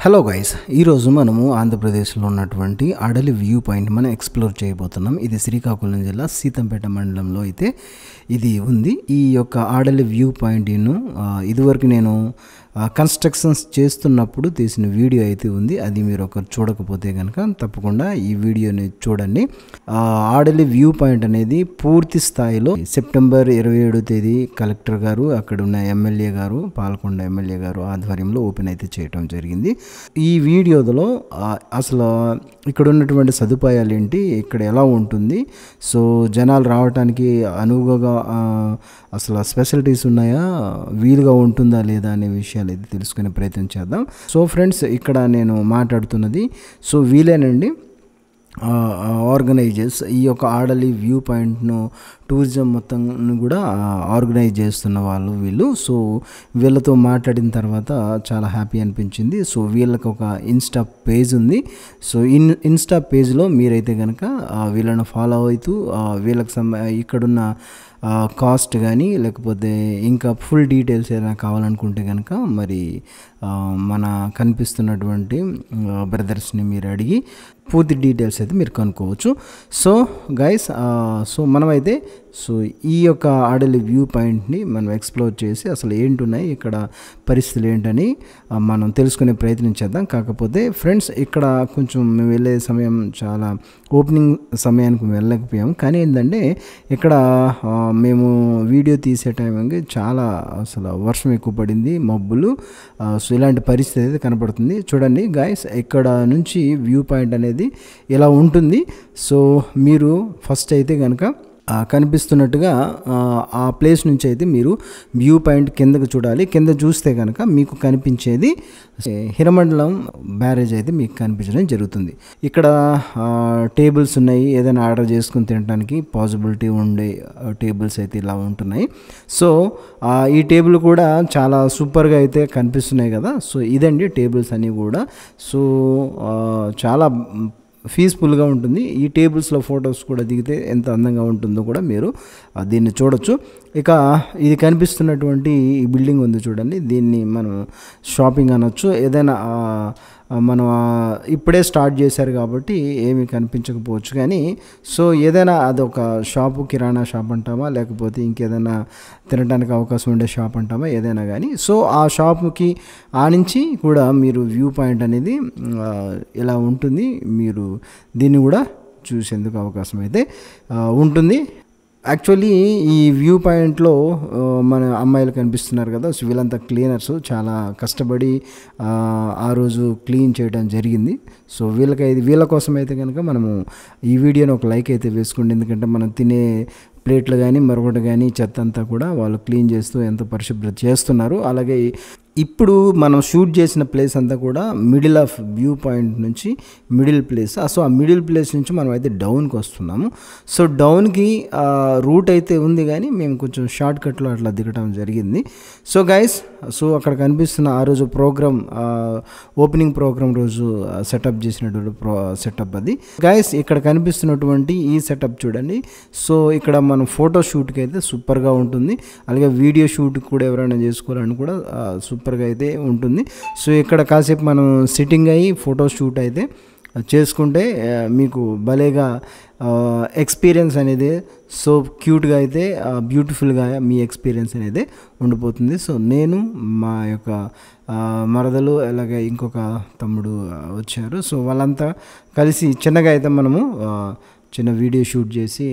Hello guys, ఈరోజు మనము ఆంధ్రప్రదేశ్లో ఉన్నటువంటి అడలి వ్యూ పాయింట్ మనం ఎక్స్ప్లోర్ చేయబోతున్నాం. ఇది శ్రీకాకుళం జిల్లా సీతంపేట మండలంలో అయితే ఇది ఉంది. ఈ యొక్క అడలి వ్యూ పాయింట్ను ఇదివరకు నేను కన్స్ట్రక్షన్స్ చేస్తున్నప్పుడు తీసిన వీడియో అయితే ఉంది. అది మీరు ఒకరు చూడకపోతే కనుక తప్పకుండా ఈ వీడియోని చూడండి. ఆడలి వ్యూ పాయింట్ అనేది పూర్తి స్థాయిలో సెప్టెంబర్ 27వ తేదీ కలెక్టర్ గారు, అక్కడ ఉన్న ఎమ్మెల్యే గారు, పాలకొండ ఎమ్మెల్యే గారు ఆధ్వర్యంలో ఓపెన్ అయితే చేయడం జరిగింది. ఈ వీడియోలో అసలు ఇక్కడ ఉన్నటువంటి సదుపాయాలు ఏంటి, ఇక్కడ ఎలా ఉంటుంది, సో జనాలు రావడానికి అనువుగా అసలు స్పెషాలిటీస్ ఉన్నాయా, వీలుగా ఉంటుందా లేదా అనే విషయాలు అయితే తెలుసుకునే ప్రయత్నం చేద్దాం. సో ఫ్రెండ్స్, ఇక్కడ నేను మాట్లాడుతున్నది సో వీలేనండి ఆర్గనైజర్స్ ఈ యొక్క ఆడలి వ్యూ పాయింట్ను టూరిజం మొత్తం కూడా ఆర్గనైజ్ చేస్తున్న వాళ్ళు వీళ్ళు. సో వీళ్ళతో మాట్లాడిన తర్వాత చాలా హ్యాపీ అనిపించింది. సో వీళ్ళకి ఒక ఇన్స్టా పేజ్ ఉంది. సో ఇన్స్టా పేజ్లో మీరైతే కనుక వీళ్ళని ఫాలో అవుతూ వీళ్ళకి ఇక్కడున్న కాస్ట్ కానీ లేకపోతే ఇంకా ఫుల్ డీటెయిల్స్ ఏదైనా కావాలనుకుంటే కనుక మరి మన కనిపిస్తున్నటువంటి బ్రదర్స్ని మీరు అడిగి పూర్తి డీటెయిల్స్ అయితే మీరు కనుక్కోవచ్చు. సో గైస్, సో మనమైతే సో ఈ యొక్క ఆడలి వ్యూ పాయింట్ని మనం ఎక్స్ప్లోర్ చేసి అసలు ఏంటున్నాయి, ఇక్కడ పరిస్థితులు ఏంటని మనం తెలుసుకునే ప్రయత్నం చేద్దాం. కాకపోతే ఫ్రెండ్స్, ఇక్కడ కొంచెం మేము వెళ్ళే సమయం చాలా ఓపెనింగ్ సమయానికి వెళ్ళకపోయాము. కానీ ఏంటంటే ఇక్కడ మేము వీడియో తీసే టైంకి చాలా అసలు వర్షం ఎక్కువ పడింది, మబ్బులు. సో ఇలాంటి పరిస్థితి అయితే కనపడుతుంది. చూడండి గైస్, ఇక్కడ నుంచి వ్యూ పాయింట్ అనేది ఇలా ఉంటుంది. సో మీరు ఫస్ట్ అయితే కనుక కనిపిస్తున్నట్టుగా ఆ ప్లేస్ నుంచి అయితే మీరు వ్యూ పాయింట్ కిందకు చూడాలి. కింద చూస్తే కనుక మీకు కనిపించేది హిరమండలం బ్యారేజ్ అయితే మీకు కనిపించడం జరుగుతుంది. ఇక్కడ టేబుల్స్ ఉన్నాయి, ఏదైనా ఆర్డర్ చేసుకుని తినడానికి పాసిబిలిటీ ఉండే టేబుల్స్ అయితే ఇలా ఉంటున్నాయి. సో ఈ టేబుల్ కూడా చాలా సూపర్గా అయితే కనిపిస్తున్నాయి కదా. సో ఇదండి టేబుల్స్ అన్నీ కూడా. సో చాలా పీస్ఫుల్గా ఉంటుంది. ఈ టేబుల్స్లో ఫొటోస్ కూడా దిగితే ఎంత అందంగా ఉంటుందో కూడా మీరు దీన్ని చూడొచ్చు. ఇక ఇది కనిపిస్తున్నటువంటి ఈ బిల్డింగ్ ఉంది చూడండి, దీన్ని మనం షాపింగ్ అనొచ్చు. ఏదైనా మనం ఇప్పుడే స్టార్ట్ చేశారు కాబట్టి ఏమీ కనిపించకపోవచ్చు, కానీ సో ఏదైనా అదొక షాపు, కిరాణా షాప్ అంటామా లేకపోతే ఇంకేదైనా తినడానికి అవకాశం ఉండే షాప్ అంటామా, ఏదైనా కానీ సో ఆ షాపుకి నుంచి కూడా మీరు వ్యూ పాయింట్ అనేది ఇలా ఉంటుంది. మీరు దీన్ని కూడా చూసేందుకు అవకాశం అయితే ఉంటుంది. యాక్చువల్లీ ఈ వ్యూ పాయింట్లో మన అమ్మాయిలు కనిపిస్తున్నారు కదా, సో వీళ్ళంతా క్లీనర్స్, చాలా కష్టపడి ఆ రోజు క్లీన్ చేయడం జరిగింది. సో వీళ్ళ కోసం అయితే కనుక మనము ఈ వీడియోని ఒక లైక్ అయితే వేసుకోండి. ఎందుకంటే మనం తినే ప్లేట్లు కానీ మరొకటి కానీ చెత్త అంతా కూడా వాళ్ళు క్లీన్ చేస్తూ ఎంతో పరిశుభ్రత చేస్తున్నారు. అలాగే ఇప్పుడు మనం షూట్ చేసిన ప్లేస్ అంతా కూడా మిడిల్ ఆఫ్ వ్యూ పాయింట్ నుంచి మిడిల్ ప్లేస్. సో ఆ మిడిల్ ప్లేస్ నుంచి మనం అయితే డౌన్కి వస్తున్నాము. సో డౌన్కి రూట్ అయితే ఉంది, కానీ మేము కొంచెం షార్ట్ కట్లో అట్లా దిగటం జరిగింది. సో గైస్, సో అక్కడ కనిపిస్తున్న ఆ రోజు ప్రోగ్రామ్, ఓపెనింగ్ ప్రోగ్రామ్ రోజు సెటప్ చేసినటువంటి సెటప్ అది గైస్. ఇక్కడ కనిపిస్తున్నటువంటి ఈ సెటప్ చూడండి. సో ఇక్కడ మనం ఫోటో షూట్కి అయితే సూపర్గా ఉంటుంది. అలాగే వీడియో షూట్ కూడా ఎవరైనా చేసుకోవాలని కూడా సూపర్గా అయితే ఉంటుంది. సో ఇక్కడ కాసేపు మనం సిట్టింగ్ అయ్యి ఫోటో షూట్ అయితే చేసుకుంటే మీకు భలేగా ఎక్స్పీరియన్స్ అనేది సో క్యూట్గా అయితే బ్యూటిఫుల్గా మీ ఎక్స్పీరియన్స్ అనేది ఉండిపోతుంది. సో నేను, మా యొక్క మరదలు, అలాగే ఇంకొక తమ్ముడు వచ్చారు. సో వాళ్ళంతా కలిసి చిన్నగా అయితే మనము చిన్న వీడియో షూట్ చేసి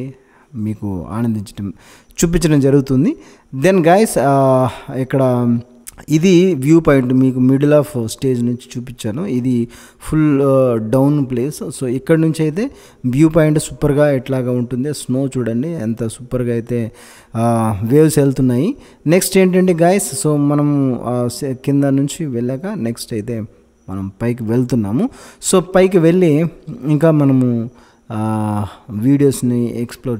మీకు చూపించడం జరుగుతుంది. దెన్ గైస్, ఇక్కడ ఇది వ్యూ పాయింట్ మీకు మిడిల్ ఆఫ్ స్టేజ్ నుంచి చూపించాను. ఇది ఫుల్ డౌన్ ప్లేస్. సో ఇక్కడ నుంచి అయితే వ్యూ పాయింట్ సూపర్గా ఎట్లాగా ఉంటుంది. స్నో చూడండి ఎంత సూపర్గా అయితే వేవ్స్ వెళ్తున్నాయి. నెక్స్ట్ ఏంటంటే గైస్, సో మనం కింద నుంచి వెళ్ళాక నెక్స్ట్ అయితే మనం పైకి వెళ్తున్నాము. సో పైకి వెళ్ళి ఇంకా మనము వీడియోస్ని ఎక్స్ప్లోర్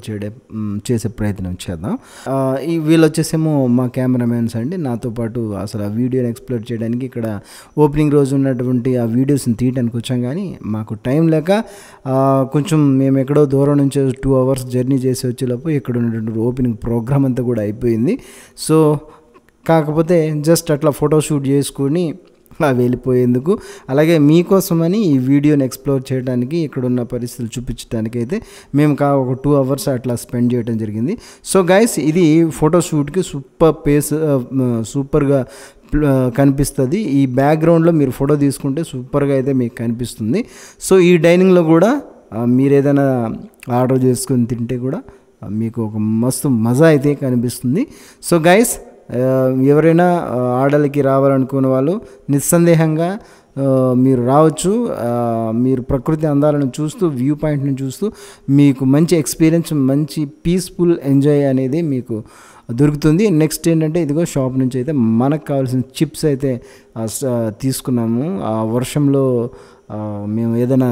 చేసే ప్రయత్నం చేద్దాం. వీళ్ళు వచ్చేసేమో మా కెమెరామెన్స్ అండి. నాతో పాటు అసలు ఆ వీడియోని ఎక్స్ప్లోర్ చేయడానికి ఇక్కడ ఓపెనింగ్ రోజు ఉన్నటువంటి ఆ వీడియోస్ని తీయడానికి వచ్చాం, కానీ మాకు టైం లేక కొంచెం మేము ఎక్కడో దూరం నుంచి 2 hours జర్నీ చేసి వచ్చేలోపు ఇక్కడ ఉన్నటువంటి ఓపెనింగ్ ప్రోగ్రామ్ అంతా కూడా అయిపోయింది. సో కాకపోతే జస్ట్ అట్లా ఫోటో షూట్ చేసుకొని వెళ్ళిపోయేందుకు, అలాగే మీకోసమని ఈ వీడియోని ఎక్స్ప్లోర్ చేయడానికి, ఇక్కడున్న పరిస్థితులు చూపించడానికి అయితే మేము ఒక 2 hours అట్లా స్పెండ్ చేయడం జరిగింది. సో గైస్, ఇది ఫోటోషూట్కి సూపర్గా కనిపిస్తుంది. ఈ బ్యాక్గ్రౌండ్లో మీరు ఫోటో తీసుకుంటే సూపర్గా అయితే మీకు కనిపిస్తుంది. సో ఈ డైనింగ్లో కూడా మీరు ఏదైనా ఆర్డర్ చేసుకొని తింటే కూడా మీకు ఒక మస్తు మజా అయితే కనిపిస్తుంది. సో గైస్, ఎవరైనా ఆర్డర్లకి రావాలనుకునే వాళ్ళు నిస్సందేహంగా మీరు రావచ్చు. మీరు ప్రకృతి అందాలను చూస్తూ, వ్యూ పాయింట్ని చూస్తూ మీకు మంచి ఎక్స్పీరియన్స్, మంచి పీస్ఫుల్ ఎంజాయ్ అనేది మీకు దొరుకుతుంది. నెక్స్ట్ ఏంటంటే, ఇదిగో షాప్ నుంచి అయితే మనకు కావాల్సిన చిప్స్ అయితే తీసుకున్నాము. ఆ వర్షంలో మేము ఏదైనా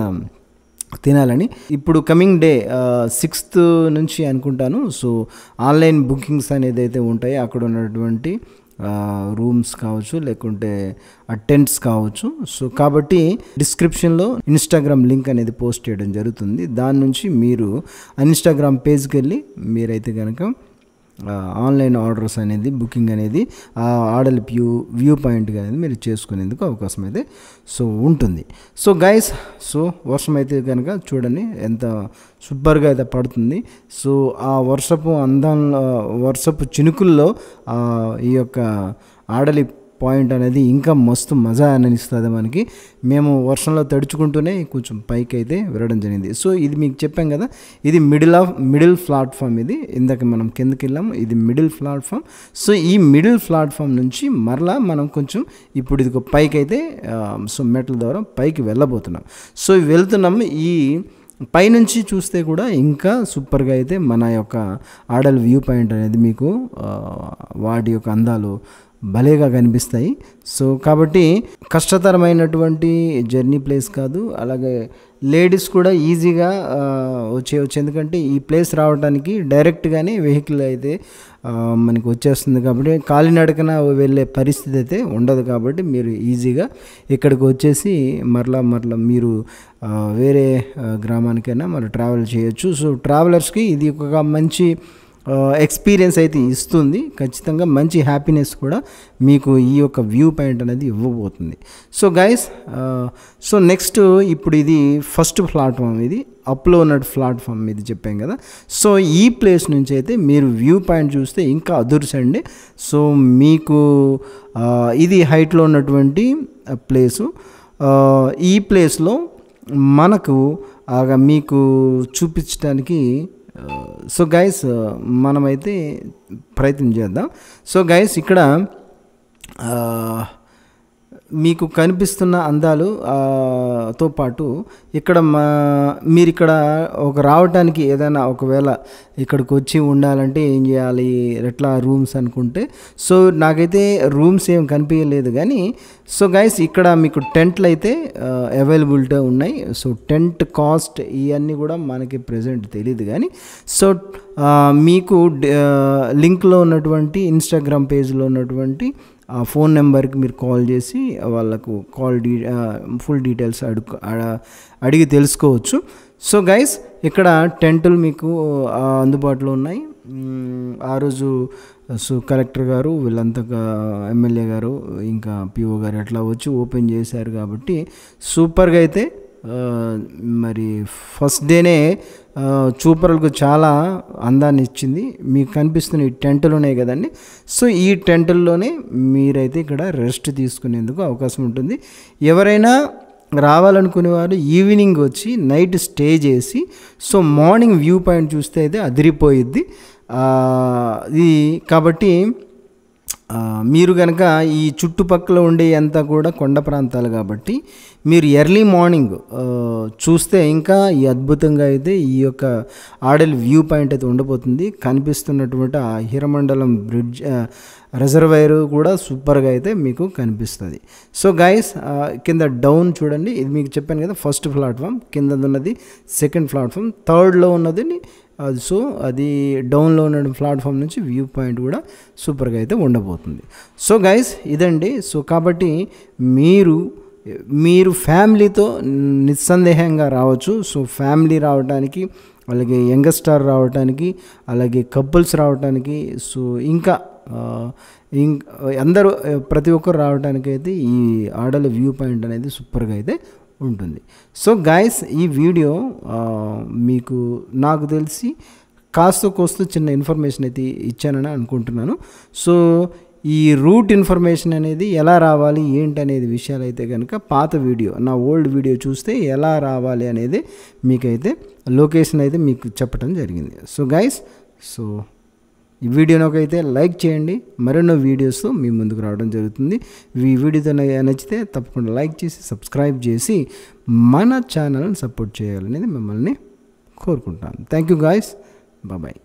తినాలని. ఇప్పుడు కమింగ్ డే 6th నుంచి అనుకుంటాను. సో ఆన్లైన్ బుకింగ్స్ అనేది అయితే ఉంటాయి. అక్కడ ఉన్నటువంటి రూమ్స్ కావచ్చు, లేకుంటే టెంట్స్ కావచ్చు. సో కాబట్టి డిస్క్రిప్షన్లో ఇన్స్టాగ్రామ్ లింక్ అనేది పోస్ట్ చేయడం జరుగుతుంది. దాని నుంచి మీరు ఇన్స్టాగ్రామ్ పేజ్కి వెళ్ళి మీరైతే కనుక ఆన్లైన్ ఆర్డర్స్ అనేది, బుకింగ్ అనేది, ఆ ఆర్డర్ వ్యూ పాయింట్గా అనేది మీరు చేసుకునేందుకు అవకాశం అయితే సో ఉంటుంది. సో గైస్, సో వర్షం అయితే కనుక చూడండి ఎంత సూపర్గా అయితే పడుతుంది. సో ఆ వర్షపు చినుకుల్లో ఈ యొక్క ఆడలి పాయింట్ అనేది ఇంకా మస్తు మజా అనిపిస్తుంది మనకి. మేము వర్షంలో తడుచుకుంటూనే కొంచెం పైకి అయితే వెళ్ళడం జరిగింది. సో ఇది మీకు చెప్పాం కదా, ఇది మిడిల్ ప్లాట్ఫామ్. ఇది ఇందాక మనం కిందకి వెళ్ళాము, ఇది మిడిల్ ప్లాట్ఫామ్. సో ఈ మిడిల్ ప్లాట్ఫామ్ నుంచి మరలా మనం కొంచెం ఇప్పుడు ఇది పైకి అయితే సో మెట్ల ద్వారా పైకి వెళ్ళబోతున్నాం. సో వెళ్తున్నాము. ఈ పైనుంచి చూస్తే కూడా ఇంకా సూపర్గా అయితే మన యొక్క ఆడల్ వ్యూ పాయింట్ అనేది మీకు వాటి యొక్క అందాలు భలేగా కనిపిస్తాయి. సో కాబట్టి కష్టతరమైనటువంటి జర్నీ ప్లేస్ కాదు. అలాగే లేడీస్ కూడా ఈజీగా వచ్చేయచ్చు. ఎందుకంటే ఈ ప్లేస్ రావడానికి డైరెక్ట్గానే వెహికల్ అయితే మనకి వచ్చేస్తుంది. కాబట్టి కాలినడకన వెళ్ళే పరిస్థితి అయితే ఉండదు. కాబట్టి మీరు ఈజీగా ఇక్కడికి వచ్చేసి మరలా మీరు వేరే గ్రామానికైనా మరి ట్రావెల్ చేయొచ్చు. సో ట్రావెలర్స్కి ఇది ఒక మంచి ఎక్స్పీరియన్స్ అయితే ఇస్తుంది. ఖచ్చితంగా మంచి హ్యాపీనెస్ కూడా మీకు ఈ యొక్క వ్యూ పాయింట్ అనేది ఇవ్వబోతుంది. సో గైస్, సో నెక్స్ట్ ఇప్పుడు ఇది ఫస్ట్ ప్లాట్ఫామ్. ఇది అప్లో ఉన్న ప్లాట్ఫామ్ ఇది చెప్పాం కదా. సో ఈ ప్లేస్ నుంచి అయితే మీరు వ్యూ పాయింట్ చూస్తే ఇంకా అదుర్సండి. సో మీకు ఇది హైట్లో ఉన్నటువంటి ప్లేసు. ఈ ప్లేస్లో మనకు మీకు చూపించడానికి సో గైస్ మనమైతే ప్రయత్నం చేద్దాం. సో గైస్, ఇక్కడ మీకు కనిపిస్తున్న అందాలు తో పాటు ఇక్కడ మీరు ఇక్కడ రావడానికి ఏదైనా ఒకవేళ ఇక్కడికి వచ్చి ఉండాలంటే ఏం చేయాలి, ఎట్లా రూమ్స్ అనుకుంటే, సో నాకైతే రూమ్స్ ఏం కనిపించలేదు. కానీ సో గైస్, ఇక్కడ మీకు టెంట్లు అయితే అవైలబిలిటీ ఉన్నాయి. సో టెంట్ కాస్ట్ ఇవన్నీ కూడా మనకి ప్రెజెంట్ తెలియదు. కానీ సో మీకు లింక్లో ఉన్నటువంటి ఇన్స్టాగ్రామ్ పేజ్లో ఉన్నటువంటి ఫోన్ నెంబర్కి మీరు కాల్ చేసి వాళ్ళకు ఫుల్ డీటెయిల్స్ అడిగి తెలుసుకోవచ్చు. సో గైస్, ఇక్కడ టెంటులు మీకు అందుబాటులో ఉన్నాయి. ఆ రోజు సో కలెక్టర్ గారు వీళ్ళంతా, ఎమ్మెల్యే గారు, ఇంకా పిఓ గారు అట్లా వచ్చి ఓపెన్ చేశారు. కాబట్టి సూపర్గా అయితే మరి ఫస్ట్ డేనే చూపర్లకు చాలా అందాన్ని ఇచ్చింది. మీకు కనిపిస్తున్న ఈ టెంట్లు ఉన్నాయి కదండి. సో ఈ టెంట్ల్లోనే మీరైతే ఇక్కడ రెస్ట్ తీసుకునేందుకు అవకాశం ఉంటుంది. ఎవరైనా రావాలనుకునేవారు ఈవినింగ్ వచ్చి నైట్ స్టే చేసి సో మార్నింగ్ వ్యూ పాయింట్ చూస్తే అయితే అదిరిపోయిద్ది. ఇది కాబట్టి మీరు కనుక ఈ చుట్టుపక్కల ఉండే అంతా కూడా కొండ ప్రాంతాలు కాబట్టి మీరు ఎర్లీ మార్నింగ్ చూస్తే ఇంకా ఈ అద్భుతంగా అయితే ఈ యొక్క ఆడల్ వ్యూ పాయింట్ అయితే ఉండబోతుంది. కనిపిస్తున్నటువంటి ఆ హీరమండలం బ్రిడ్జ్ రిజర్వాయర్ కూడా సూపర్గా అయితే మీకు కనిపిస్తుంది. సో గైస్, కింద డౌన్ చూడండి. ఇది మీకు చెప్పాను కదా, ఫస్ట్ ప్లాట్ఫామ్. కింద ఉన్నది సెకండ్ ప్లాట్ఫామ్. థర్డ్లో ఉన్నది సో అది డౌన్లో ఉన్న ప్లాట్ఫామ్ నుంచి వ్యూ పాయింట్ కూడా సూపర్గా అయితే ఉండబోతుంది. సో గైస్, ఇదండి. సో కాబట్టి మీరు ఫ్యామిలీతో నిస్సందేహంగా రావచ్చు. సో ఫ్యామిలీ రావడానికి, అలాగే యంగస్టార్ రావడానికి, అలాగే కపుల్స్ రావడానికి, సో ఇంకా అందరూ ప్రతి ఒక్కరు రావడానికైతే ఈ ఆర్డర్లీ వ్యూ పాయింట్ అనేది సూపర్గా అయితే ఉంటుంది. సో గైస్, ఈ వీడియో మీకు నాకు తెలిసి కాస్త కోస్తూ చిన్న ఇన్ఫర్మేషన్ అయితే ఇచ్చానని అనుకుంటున్నాను. సో ఈ రూట్ ఇన్ఫర్మేషన్ అనేది ఎలా రావాలి ఏంటి అనేది విషయాలు అయితే కనుక పాత వీడియో, నా ఓల్డ్ వీడియో చూస్తే ఎలా రావాలి అనేది మీకైతే లొకేషన్ అయితే మీకు చెప్పడం జరిగింది. సో గైస్, సో ఈ వీడియోకి అయితే లైక్ చేయండి. మరెన్నో వీడియోస్తో మీ ముందుకు రావడం జరుగుతుంది. ఈ వీడియోతో నచ్చితే తప్పకుండా లైక్ చేసి సబ్స్క్రైబ్ చేసి మన ఛానల్ని సపోర్ట్ చేయాలనేది మిమ్మల్ని కోరుకుంటాను. Thank you guys. బాయ్.